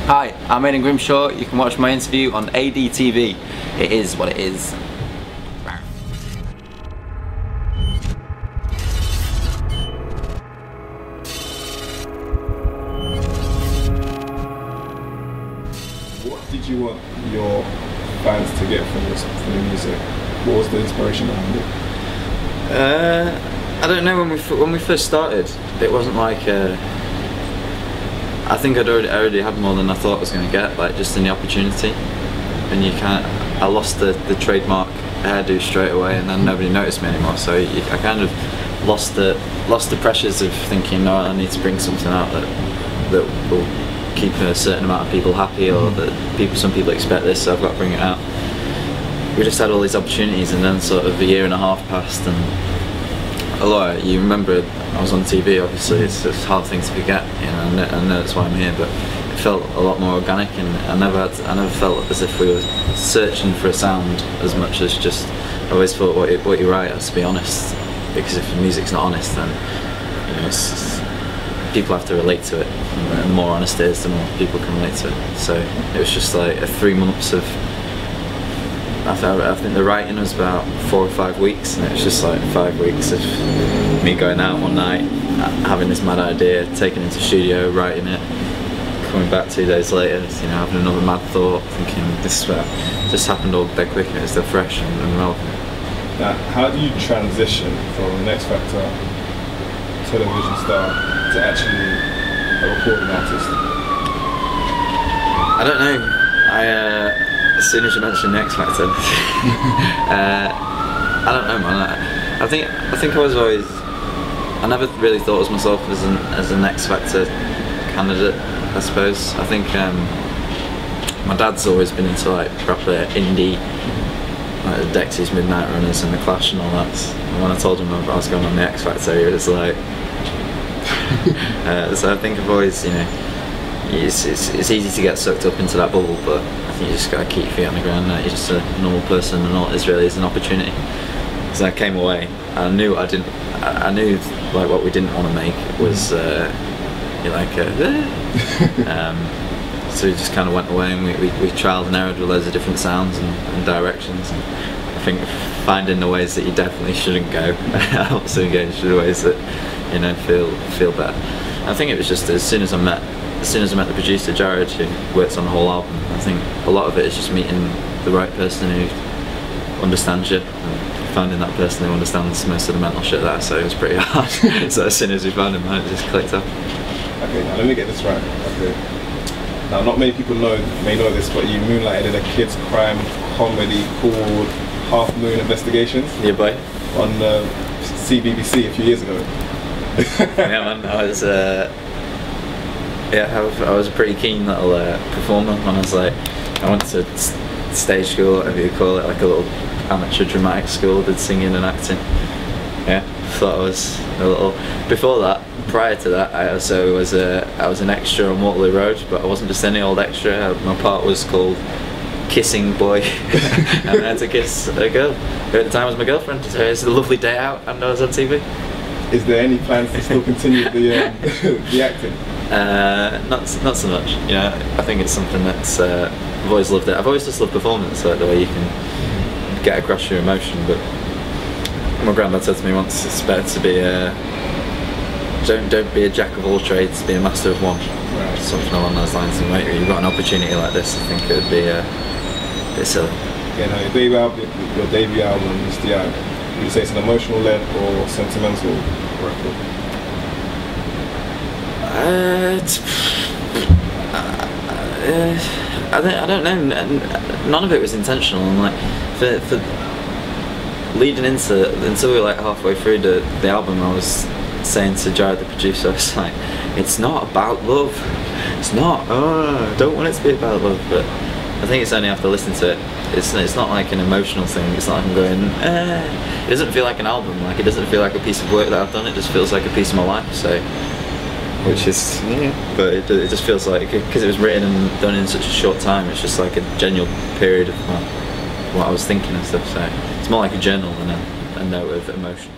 Hi, I'm Aiden Grimshaw. You can watch my interview on ADTV. It is what it is. What did you want your fans to get from your music? What was the inspiration behind it? I don't know. When we first started, it wasn't like. I think I already had more than I thought I was going to get, like just in the opportunity. And I lost the trademark hairdo straight away, and then nobody noticed me anymore. So I kind of lost the pressures of thinking, no, I need to bring something out that will keep a certain amount of people happy, or that some people expect this, so I've got to bring it out. We just had all these opportunities, and then sort of a year and a half passed, and you remember I was on TV, obviously it's a hard thing to forget, you know, I know that's why I'm here, but it felt a lot more organic, and I never felt as if we were searching for a sound as much as just, I always thought what you write has to be honest, because if the music's not honest, then you know, people have to relate to it, and the more honest it is, the more people can relate to it. So it was just like 3 months of, I think the writing was about 4 or 5 weeks, and it was just like 5 weeks of me going out one night, having this mad idea, taking it to studio, writing it, coming back 2 days later, you know, having another mad thought, thinking this just happened all dead quick, and it's still fresh and relevant. Now, how do you transition from an X Factor television star to actually a recording artist? I don't know. As soon as you mentioned the X Factor, I don't know, man. I think I was always. I never really thought of myself as an X Factor candidate, I suppose. I think my dad's always been into like proper indie, like the Dexys, Midnight Runners, and the Clash and all that. And when I told him I was going on the X Factor, he was like. So I think I've always, you know. It's easy to get sucked up into that bubble, but I think you just gotta keep your feet on the ground. You're just a normal person, and all this really is an opportunity. So I came away, I knew I knew like what we didn't want to make was so we just kind of went away, and we trialled and errored with loads of different sounds and directions. And I think finding the ways that you definitely shouldn't go helps to engage with the ways that, you know, feel better. I think it was just as soon as I met the producer, Jared, who works on the whole album, I think a lot of it is just meeting the right person who understands you, and finding that person who understands most of the mental shit that I say was pretty hard. So as soon as we found him, it just clicked up. Okay, now let me get this right. Okay. Now, not many people may know this, but you moonlighted in a kids' crime comedy called Half Moon Investigations. Yeah, boy. On CBBC a few years ago. Yeah, man. I was a pretty keen little performer when I went to stage school, whatever you call it, like a little amateur dramatic school, did singing and acting. Yeah, thought I was a little. Before that, prior to that, I also was an extra on Waterloo Road, but I wasn't just any old extra. My part was called Kissing Boy, and I had to kiss a girl who at the time was my girlfriend. So it was a lovely day out, and I was on TV. Is there any plans to still continue the acting? Not so much. You know, I think it's something that's I've always loved it. I've always just loved performance, like the way you can get across your emotion. But my granddad said to me once, it's better to be don't be a jack of all trades, be a master of one. Right. Something along those lines. And mate, you've got an opportunity like this, I think it would be a bit silly. Yeah, no, your debut album, Mr. Young, would you say it's an emotional led or sentimental record? I don't know. None of it was intentional. And like for leading until we were like halfway through the album, I was saying to Jared, the producer, I was like, it's not about love. It's not. I don't want it to be about love. But I think it's only after listening to it. It's not like an emotional thing. It's not like I'm going. It doesn't feel like an album. Like it doesn't feel like a piece of work that I've done. It just feels like a piece of my life. So. Which is, but it just feels like, because it was written and done in such a short time, it's just like a genuine period of what I was thinking and stuff, so it's more like a journal than a note of emotion.